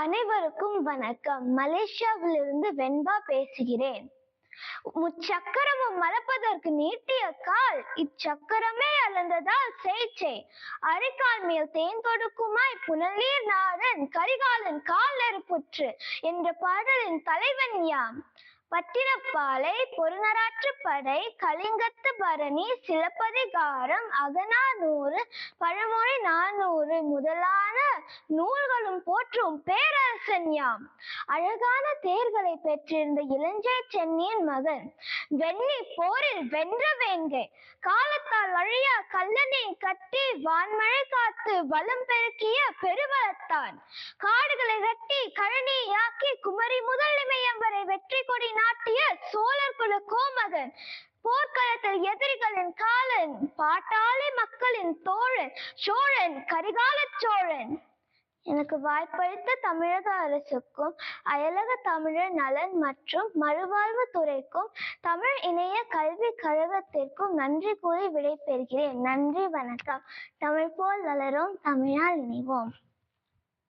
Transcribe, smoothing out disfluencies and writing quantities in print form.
அனைவருக்கும் வணக்கம். மலேசியாவிலிருந்து வெண்பா பேசுகிறேன். முச்சக்கரமும் மலப்பதற்கு நீட்டிய கால், இச்சக்கரமே அளந்ததால் சேய்ச்சே. அரைக்கால் மேல் தேன் தொடுக்குமாய் புனல்நீர் நாடன், கரிகாலன் கால் நெருப்புற்று என்ற பாடலின் தலைவன் யாம். பட்டினப்பாலை, பொருநராற்றுப்படை, கலிங்கத்து பரணி, சிலப்பதிகாரம், அகநானூறு, பழமொழி 400 முதலான நூல்களும் போற்றும் பேரரசன் யாம். அழகான தேர்களை பெற்றிருந்த இளஞ்சே சென்னியின் மகன், வெண்ணி போரில் வென்ற வேங்கை, காலத்தால் அழியா கல்லணை கட்டி வான்மழை காத்து வளம் பெருக்கிய பெருவளத்தான், காடுகளை வெட்டி கழனியாக்கி குமரி முதல் இமயம் வரை வெற்றி கொடி நாட்டிய சோழர் குல கோமகன், போர்க்களத்தில் எதிரிகளின் காலன், பாட்டாளி மக்களின் தோழன், சோழன், கரிகால சோழன். எனக்கு வாய்ப்பளித்த தமிழக அரசுக்கும், அயலக தமிழர் நலன் மற்றும் மறுவாழ்வு துறைக்கும், தமிழ் இணைய கல்வி கழகத்திற்கும் நன்றி கூறி விடைபெறுகிறேன். நன்றி, வணக்கம். தமிழ் போல் வளரும், தமிழால் இணைவோம்.